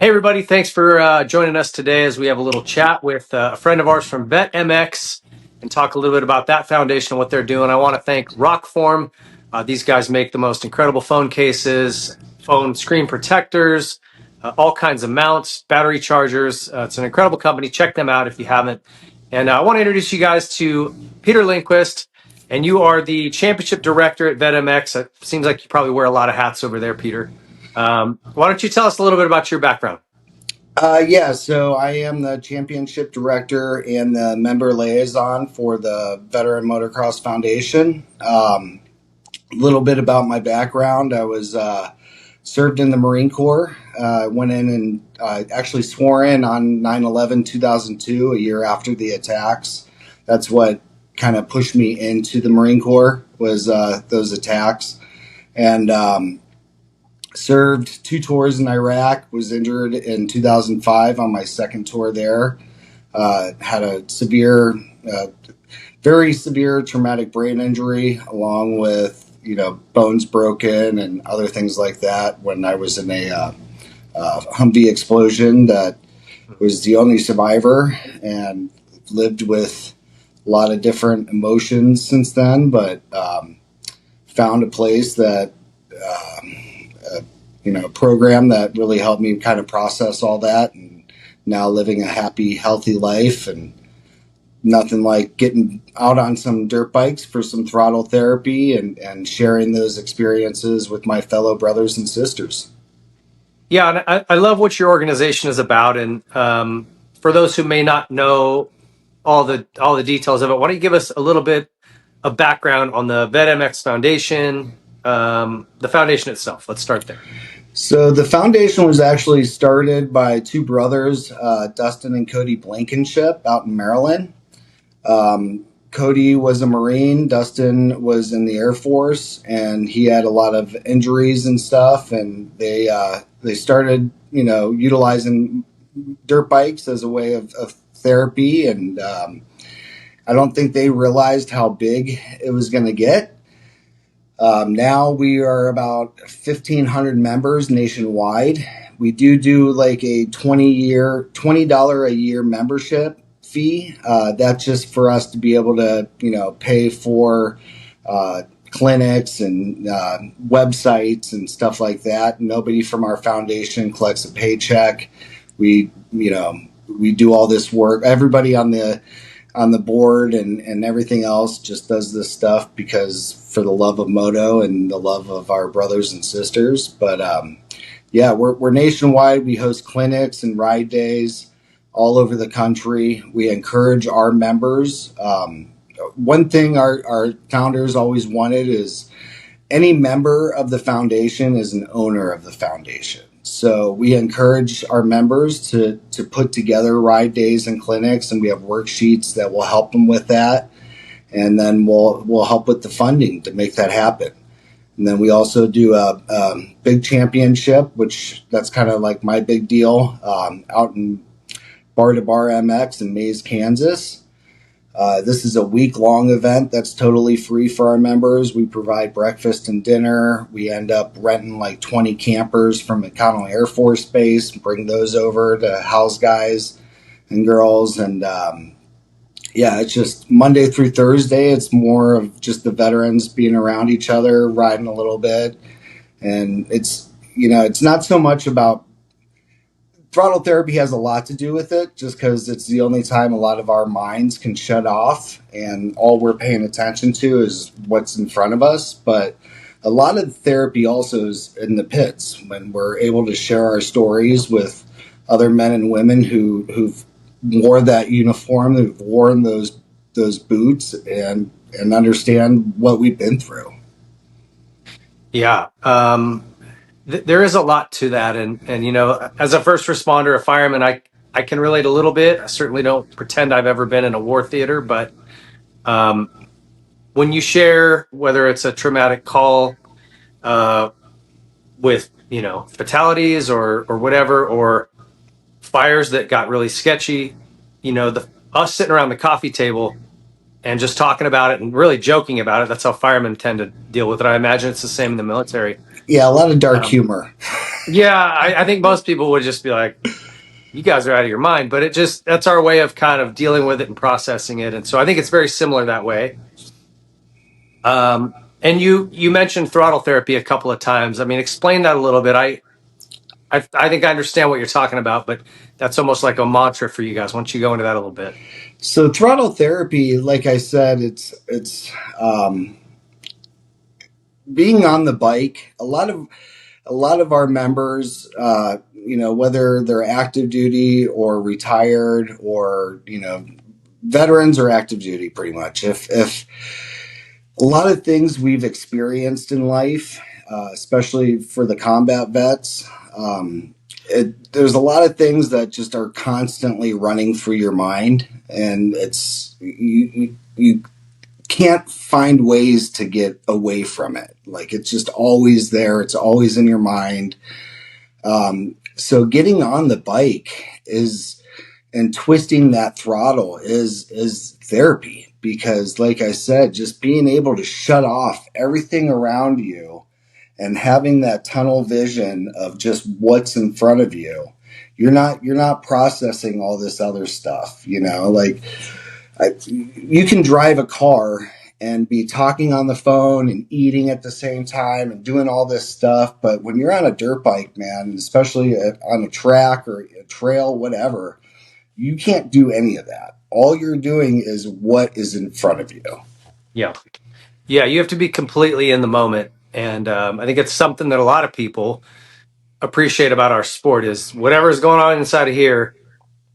Hey, everybody. Thanks for joining us today as we have a little chat with a friend of ours from VetMX and talk a little bit about that foundation and what they're doing. I want to thank Rockform. These guys make the most incredible phone cases, phone screen protectors, all kinds of mounts, battery chargers. It's an incredible company. Check them out if you haven't. And I want to introduce you guys to Peter Linquist, and you are the championship director at VetMX. It seems like you probably wear a lot of hats over there, Peter. Why don't you tell us a little bit about your background? So I am the championship director and the member liaison for the Veteran Motocross Foundation. A little bit about my background. I was served in the Marine Corps. Went in and actually swore in on 9/11/2002, a year after the attacks. That's what kind of pushed me into the Marine Corps was those attacks. And served 2 tours in Iraq, was injured in 2005 on my second tour there. Had a very severe traumatic brain injury, along with, bones broken and other things like that when I was in a Humvee explosion that was the only survivor, and lived with a lot of different emotions since then, but found a place that a program that really helped me kind of process all that, and now living a happy, healthy life. And nothing like getting out on some dirt bikes for some throttle therapy and sharing those experiences with my fellow brothers and sisters. Yeah, and I love what your organization is about. And for those who may not know all the details of it, why don't you give us a little bit of background on the VetMX Foundation, the foundation itself? Let's start there. So the foundation was actually started by two brothers, Dustin and Cody Blankenship, out in Maryland. Cody was a Marine. Dustin was in the Air Force, and he had a lot of injuries and stuff. And they started, utilizing dirt bikes as a way of therapy. And I don't think they realized how big it was going to get. Now we are about 1,500 members nationwide. We do like a $20 a year membership fee. That's just for us to be able to, pay for clinics and websites and stuff like that. Nobody from our foundation collects a paycheck. We do all this work. Everybody on the board and everything else just does this stuff because for the love of moto and the love of our brothers and sisters. But we're nationwide. We host clinics and ride days all over the country. We encourage our members. One thing our founders always wanted is any member of the foundation is an owner of the foundation. So we encourage our members to put together ride days and clinics, and we have worksheets that will help them with that. And then we'll help with the funding to make that happen. And then we also do a big championship, which that's kind of like my big deal, out in Bar to Bar MX in Mays, Kansas. This is a week-long event that's totally free for our members. We provide breakfast and dinner. We end up renting like 20 campers from McConnell Air Force Base, bring those over to house guys and girls. And it's just Monday through Thursday. It's more of just the veterans being around each other, riding a little bit. And it's not so much about throttle therapy. Has a lot to do with it, just because it's the only time a lot of our minds can shut off and all we're paying attention to is what's in front of us. But a lot of therapy also is in the pits when we're able to share our stories with other men and women who've wore that uniform, who've worn those boots and understand what we've been through. Yeah. There is a lot to that. And as a first responder, a fireman, I can relate a little bit. I certainly don't pretend I've ever been in a war theater, but when you share, whether it's a traumatic call with, fatalities or whatever, or fires that got really sketchy, us sitting around the coffee table and just talking about it and really joking about it. That's how firemen tend to deal with it. I imagine it's the same in the military. Yeah, a lot of dark humor. Yeah, I think most people would just be like, you guys are out of your mind, but that's our way of kind of dealing with it and processing it. And so I think it's very similar that way. And you mentioned throttle therapy a couple of times. I mean, explain that a little bit. I think I understand what you're talking about, but that's almost like a mantra for you guys. Why don't you go into that a little bit? So throttle therapy, like I said, it's being on the bike. A lot of our members, whether they're active duty or retired or veterans or active duty, pretty much. If a lot of things we've experienced in life, especially for the combat vets. There's a lot of things that just are constantly running through your mind, and you can't find ways to get away from it. Like it's just always there. It's always in your mind. So getting on the bike and twisting that throttle is therapy, because like I said, just being able to shut off everything around you and having that tunnel vision of just what's in front of you, you're not processing all this other stuff, like you can drive a car and be talking on the phone and eating at the same time and doing all this stuff. But when you're on a dirt bike, man, especially on a track or a trail, whatever, you can't do any of that. All you're doing is what is in front of you. Yeah. Yeah, you have to be completely in the moment. And I think it's something that a lot of people appreciate about our sport is whatever's going on inside of here,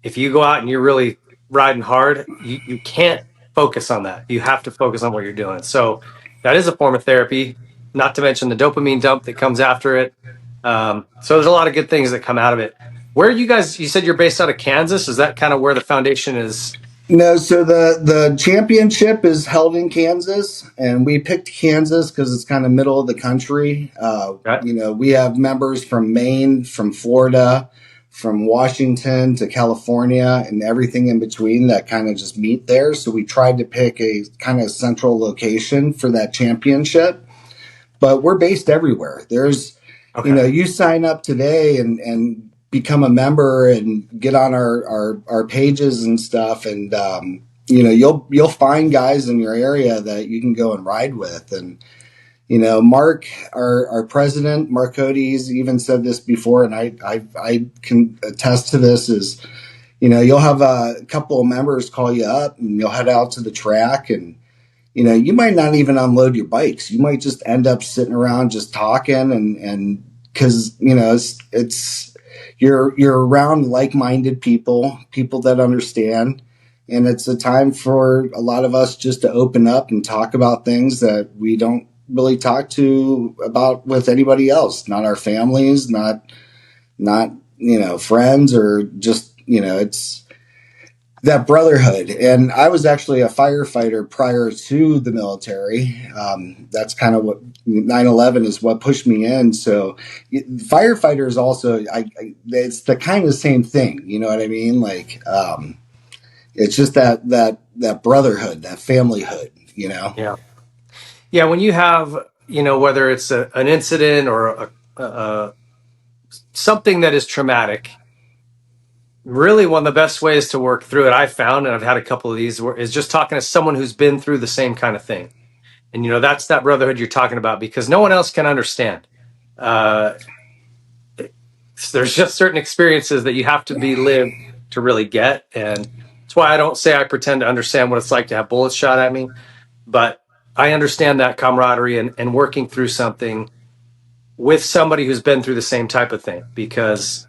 if you go out and you're really riding hard, you can't focus on that. You have to focus on what you're doing. So that is a form of therapy, not to mention the dopamine dump that comes after it. So there's a lot of good things that come out of it. Where are you guys? You said you're based out of Kansas. Is that kind of where the foundation is? No, so the championship is held in Kansas, and we picked Kansas because it's kind of middle of the country. Right? We have members from Maine, from Florida, from Washington to California, and everything in between that kind of just meet there. So we tried to pick a kind of central location for that championship, but we're based everywhere. Okay. You sign up today and become a member and get on our pages and stuff, and you'll find guys in your area that you can go and ride with. And Mark, our president, Mark Cody's even said this before, and I can attest to this, is you'll have a couple of members call you up and you'll head out to the track, and you might not even unload your bikes. You might just end up sitting around just talking, and because it's you're around like-minded people that understand, and it's a time for a lot of us just to open up and talk about things that we don't really talk to about with anybody else, not our families, not friends, or just it's that brotherhood. And I was actually a firefighter prior to the military. That's kind of what 9/11 is, what pushed me in. So firefighters also, it's the kind of same thing. You know what I mean? Like, it's just that brotherhood, that familyhood, Yeah. Yeah. When you have, whether it's an incident or something that is traumatic, really one of the best ways to work through it, I've found, and I've had a couple of these, is just talking to someone who's been through the same kind of thing. And, that's that brotherhood you're talking about, because no one else can understand. Uh, there's just certain experiences that you have to be lived to really get. And that's why I don't say I pretend to understand what it's like to have bullets shot at me, but I understand that camaraderie and working through something with somebody who's been through the same type of thing, because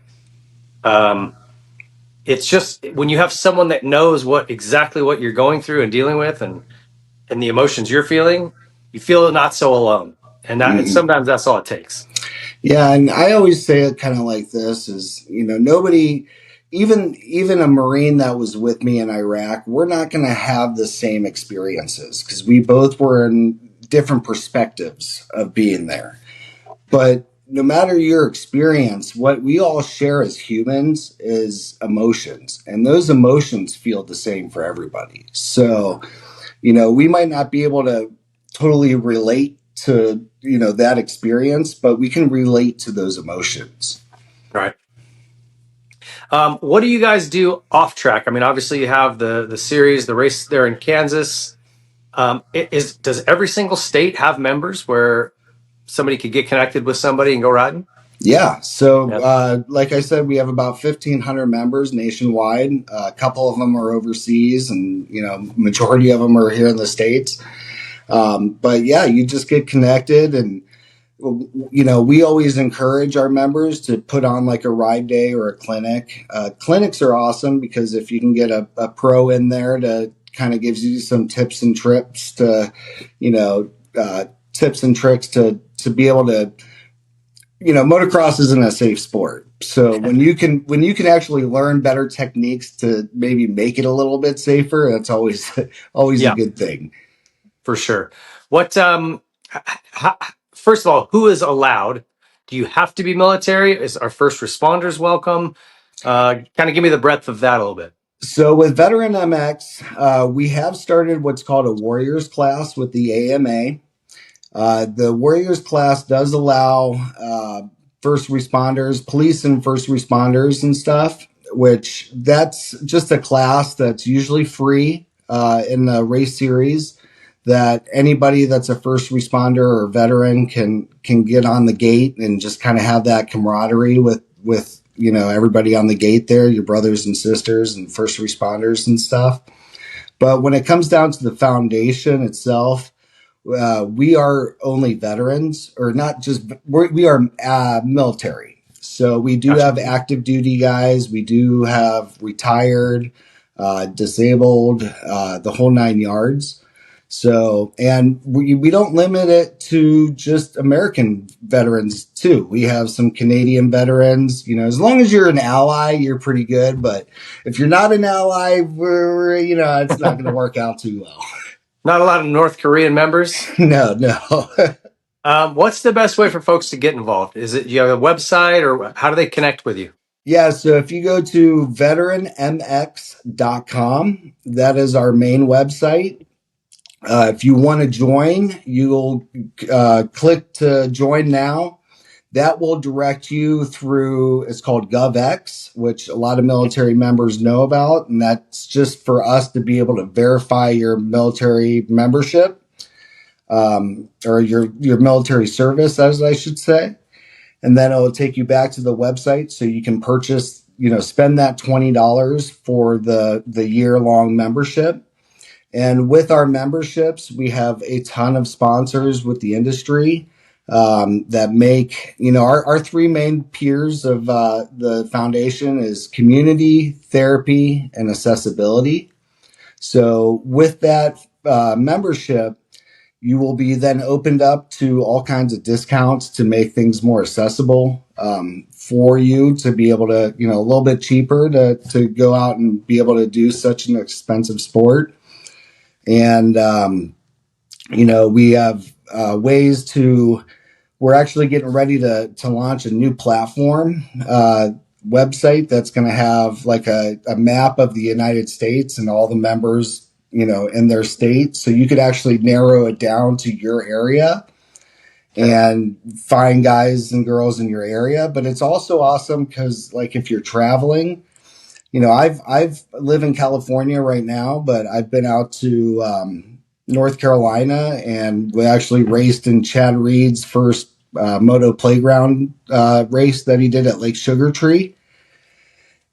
it's just when you have someone that knows exactly what you're going through and dealing with, and the emotions you're feeling, you feel not so alone. And Mm-hmm. sometimes that's all it takes. Yeah, and I always say it kind of like this: is nobody, even a Marine that was with me in Iraq, we're not going to have the same experiences because we both were in different perspectives of being there. But no matter your experience, what we all share as humans is emotions, and those emotions feel the same for everybody. So we might not be able to totally relate to that experience, but we can relate to those emotions. Right. What do you guys do off track? I mean, obviously you have the series, the race there in Kansas. Does every single state have members where somebody could get connected with somebody and go riding? Yeah. So, Yeah. like I said, we have about 1,500 members nationwide. A couple of them are overseas, and majority of them are here in the States. But yeah, you just get connected, and we always encourage our members to put on like a ride day or a clinic. Clinics are awesome because if you can get a pro in there to kind of gives you some tips and tricks to, tips and tricks to be able to, motocross isn't a safe sport. So when you can actually learn better techniques to maybe make it a little bit safer, that's always a good thing. For sure. What first of all, who is allowed? Do you have to be military? Is our first responders welcome? Kind of give me the breadth of that a little bit. So with Veteran MX, we have started what's called a Warriors class with the AMA. The Warriors class does allow first responders, police and first responders and stuff, which that's just a class that's usually free in the race series that anybody that's a first responder or veteran can get on the gate and just kind of have that camaraderie with everybody on the gate there, your brothers and sisters and first responders and stuff. But when it comes down to the foundation itself, we are only veterans, or not just, we are military. So we do have active duty guys. We do have retired, disabled, the whole 9 yards. So, and we don't limit it to just American veterans too. We have some Canadian veterans, as long as you're an ally, you're pretty good. But if you're not an ally, it's not going to work out too well. Not a lot of North Korean members. No. What's the best way for folks to get involved? Is it, you have a website, or how do they connect with you? Yeah, so if you go to veteranmx.com, that is our main website. If you want to join, you'll click to join now. That will direct you through, it's called GovX, which a lot of military members know about. And that's just for us to be able to verify your military membership, or your military service, as I should say. And then it'll take you back to the website so you can purchase, spend that $20 for the year-long membership. And with our memberships, we have a ton of sponsors with the industry that make, our three main peers of the foundation is community, therapy, and accessibility. So with that membership, you will be then opened up to all kinds of discounts to make things more accessible for you to be able to, a little bit cheaper to go out and be able to do such an expensive sport. And, we have ways to, we're actually getting ready to launch a new platform website that's going to have like a map of the United States and all the members, in their state. So you could actually narrow it down to your area and find guys and girls in your area. But it's also awesome because, like, if you're traveling, I've live in California right now, but I've been out to North Carolina, and we actually raced in Chad Reed's first moto playground race that he did at Lake Sugar Tree.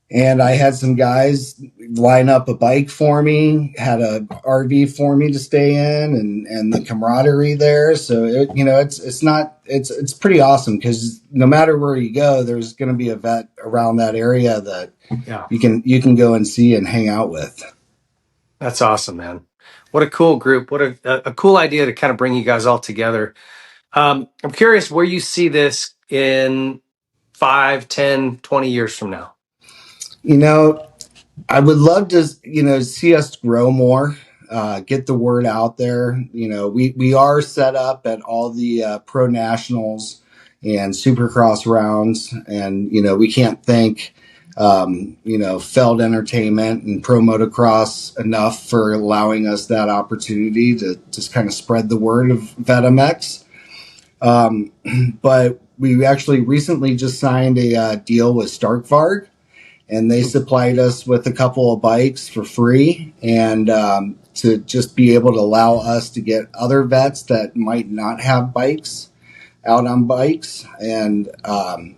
And I had some guys line up a bike for me, had a RV for me to stay in, and the camaraderie there. So it's pretty awesome because no matter where you go, there's going to be a vet around that area that you can go and see and hang out with. That's awesome, man. What a cool group. What a cool idea to kind of bring you guys all together. I'm curious where you see this in 5, 10, 20 years from now. I would love to, see us grow more, get the word out there. We are set up at all the pro nationals and supercross rounds, and, we can't thank, Feld Entertainment and Pro Motocross enough for allowing us that opportunity to just kind of spread the word of VetMX. Um, but we actually recently just signed a deal with Starkvarg, and they supplied us with a couple of bikes for free, and to just be able to allow us to get other vets that might not have bikes out on bikes. And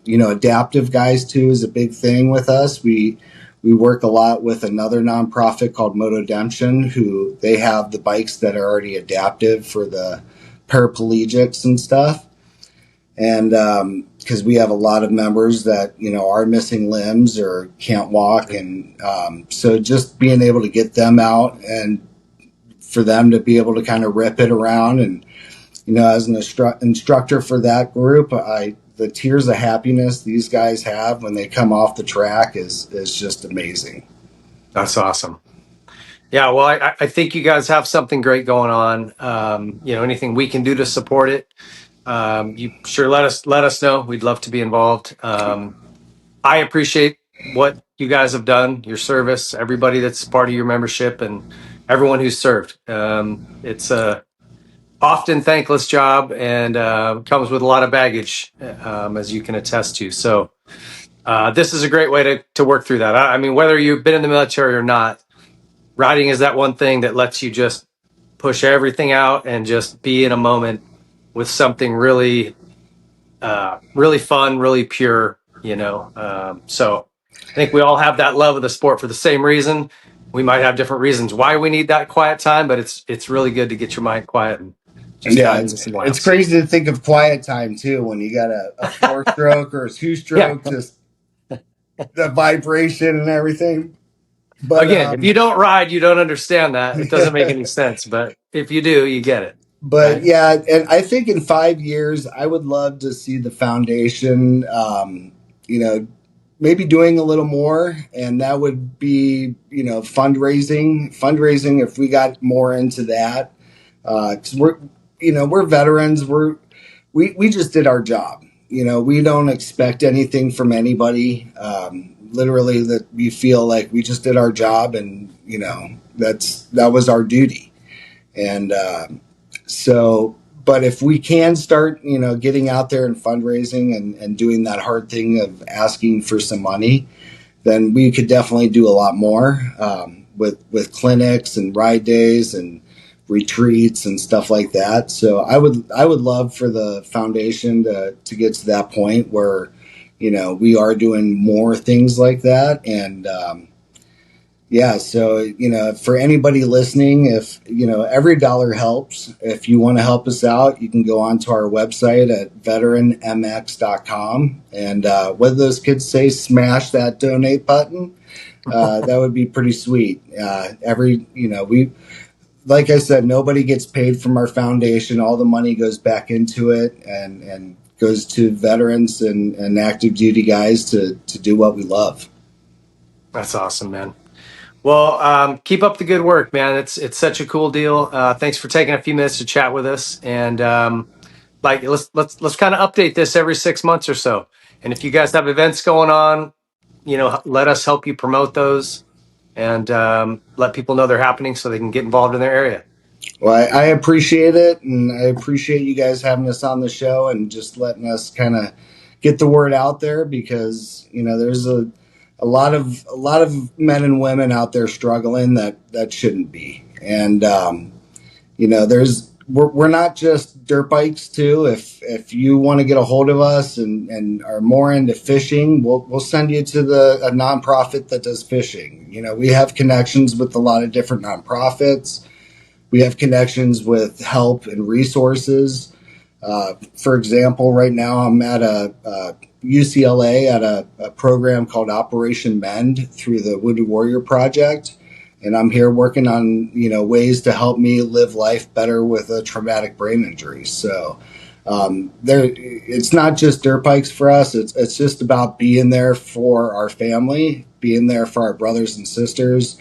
adaptive guys too is a big thing with us. We work a lot with another nonprofit called Motodemption, who they have the bikes that are already adaptive for the paraplegics and stuff. And because we have a lot of members that are missing limbs or can't walk, and so just being able to get them out and for them to be able to kind of rip it around, and as an instructor for that group, the tears of happiness these guys have when they come off the track is just amazing. That's awesome. Yeah, well, I think you guys have something great going on. Anything we can do to support it, you sure let us know. We'd love to be involved. I appreciate what you guys have done, your service, everybody that's part of your membership, and everyone who's served. It's a often thankless job, and comes with a lot of baggage, as you can attest to. So this is a great way to work through that. I mean, whether you've been in the military or not, riding is that one thing that lets you just push everything out and just be in a moment with something really, really fun, really pure. So I think we all have that love of the sport for the same reason. We might have different reasons why we need that quiet time, but it's really good to get your mind quiet and just Yeah, dive into some it's laughs. crazy to think of quiet time too when you got a four stroke or a two Yeah. stroke, just the vibration and everything. But Again, if you don't ride, you don't understand that. It doesn't make any sense. But if you do, you get it. but Right? yeah, and I think in 5 years, I would love to see the foundation, maybe doing a little more, and that would be, fundraising. If we got more into that, because we're veterans, we just did our job. We don't expect anything from anybody. Literally, that we feel like we just did our job, and that was our duty. And so, but if we can start, getting out there and fundraising and doing that hard thing of asking for some money, then we could definitely do a lot more, with clinics and ride days and retreats and stuff like that. So I would love for the foundation to get to that point where we are doing more things like that. And yeah, so for anybody listening, if every dollar helps. If you want to help us out, you can go onto our website at veteranmx.com, and what do those kids say? Smash that donate button. That would be pretty sweet. We, like I said, nobody gets paid from our foundation. All the money goes back into it, and goes to veterans and active duty guys to do what we love. That's awesome, man. Well, keep up the good work, man. It's such a cool deal. Thanks for taking a few minutes to chat with us, and let's kind of update this every 6 months or so. And if you guys have events going on, let us help you promote those, and let people know they're happening so they can get involved in their area. Well, I appreciate it, and I appreciate you guys having us on the show and just letting us kind of get the word out there, because there's a lot of men and women out there struggling that shouldn't be. And we're not just dirt bikes too. If you want to get a hold of us and are more into fishing, we'll send you to a nonprofit that does fishing. We have connections with a lot of different nonprofits. We have connections with help and resources. For example, right now I'm at a UCLA at a program called Operation Mend through the Wounded Warrior Project, and I'm here working on ways to help me live life better with a traumatic brain injury. So it's not just dirt bikes for us. It's just about being there for our family, being there for our brothers and sisters,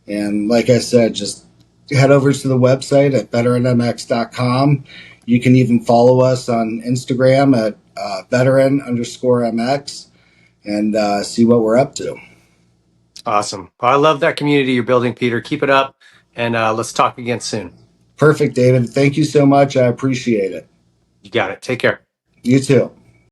and like I said, just head over to the website at veteranmx.com. You can even follow us on Instagram at veteran_mx and see what we're up to. Awesome. Well, I love that community you're building, Peter. Keep it up, and let's talk again soon. Perfect, David. Thank you so much. I appreciate it. You got it. Take care. You too.